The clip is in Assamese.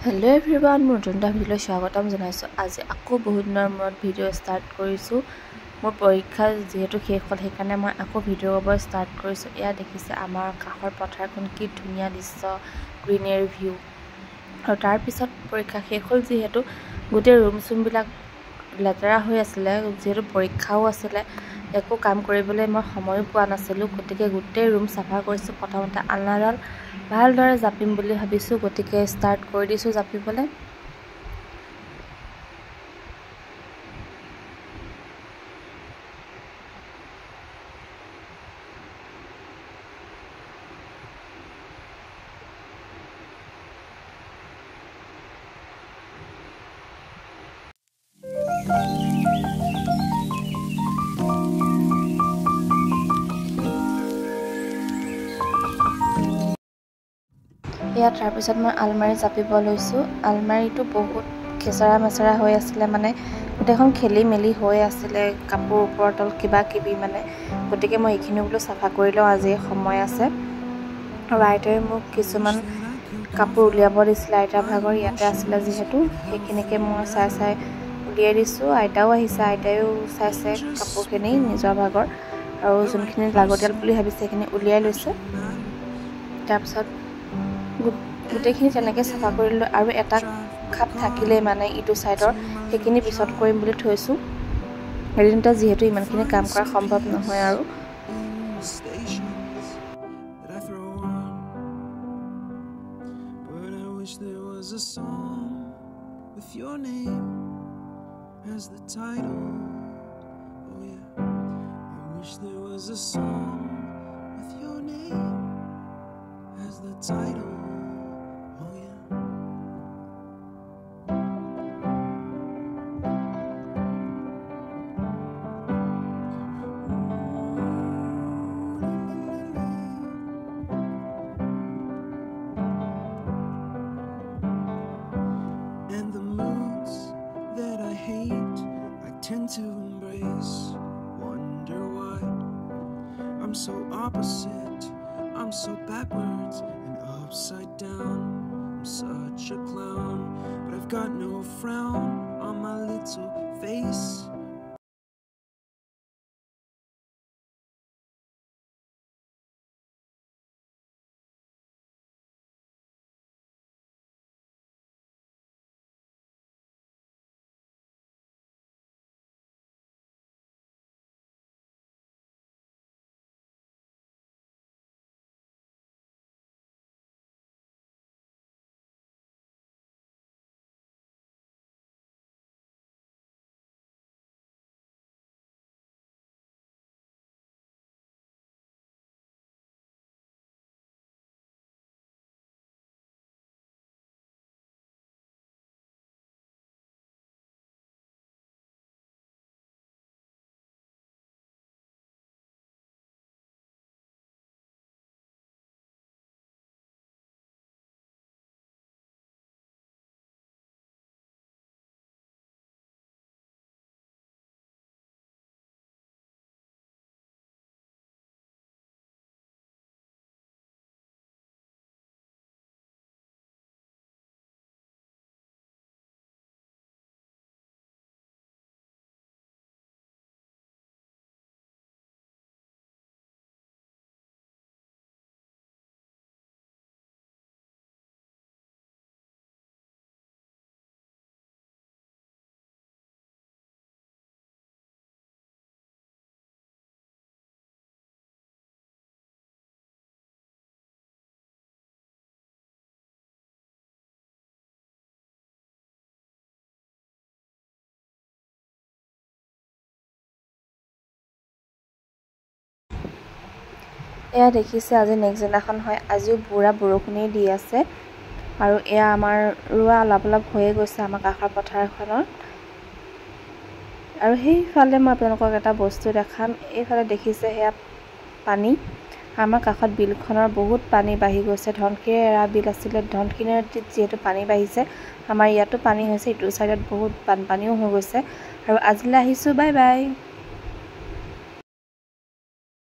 हेलो एवरीवन मोर नतुन भिडिओ स्वागतम जनाइছো আজি আকৌ বহুত দিনৰ মূৰত ভিডিও স্টাर्ट কৰিছো মোৰ পৰীক্ষা যেহেতু শেষ হ'ল সেইকাৰণে মই আকৌ ভিডিও কৰিব স্টাर्ट কৰিছো এয়া দেখিছে আমাৰ কাষৰ পথাৰখন কি ধুনীয়া দৃশ্য গ্ৰীনাৰী ভিউ আৰু তাৰ পিছত পৰীক্ষা শেষ হ'ল যেহেতু গোটে ৰুম চুম বিলাক লেতেৰা হৈ আছিল যেহেতু পৰীক্ষাও আছিল একো কাম কৰিবলৈ মই সময় পোৱা নাছিলো গতিকে গোটে ৰুম সাফা কৰিছো প্ৰথমতে আলনাডাল ভালদৰে জাপিম বুলি ভাবিছো গতিকে স্টাर्ट কৰি দিছো জাপিবলৈ या তাৰ পিছত মই আলমাৰি জাপিব লৈছো আলমাৰিটো বহুত খেছৰা মেছৰা হৈ আছিল মানে গোটেখন খেলি মেলি হৈ আছিল কাপোৰ ওপৰত তল কিবা কিবি মানে গতিকে মই এইখিনি বলো সাফা কৰি লও আজি সময় আছে আৰু আইতাই মোক কিছুমান কাপোৰ উলিয়াব দিছিল আইতা ভাগৰ ইয়াতে আছিল যেহেতু সেইখিনিকে মই চাই উলিয়াই দিছো আইতাও আহিছে আইতায়ো চাইছে কাপোৰখিনি নিজৰ ভাগৰ আৰু যোনখিনি লাগতিয়াল বুলি ভাবিছে সেইখিনি উলিয়াই লৈছে তাৰ পিছত গোটেইখিনি তেনেকৈ সাফা কৰিলো আৰু এটা খাপ থাকিলে মানে ইটো সাইডৰ সেইখিনি পিছত কৰিম বুলি থৈছো এদিনটা যেহেতু ইমানখিনি কাম কৰা সম্ভৱ নহয় আৰু to embrace, wonder why I'm so opposite, I'm so backwards and upside down, I'm such a clown, but I've got no frown on my little face. এয়া দেখিছে আজি নেক্সট দিনাখন হয় আজিও পুৰা বৰষুণে দি আছে আৰু এয়া আমাৰ ৰুৱা অলপ হৈয়ে গৈছে আমাৰ কাষৰ পথাৰখনৰ আৰু সেইফালে মই আপোনালোকক এটা বস্তু দেখাম এইফালে দেখিছে হেয়া পানী আমাৰ কাষত বিলখনৰ বহুত পানী বাঢ়ি গৈছে ধনকিৰে এৰা বিল আছিল ধনকিৰে যেহেতু পানী বাঢ়িছে আমাৰ ইয়াতো পানী হৈছে ইটো সাইডত বহুত পানীও হৈ গৈছে আৰু আজিলৈ আহিছো বাই বাই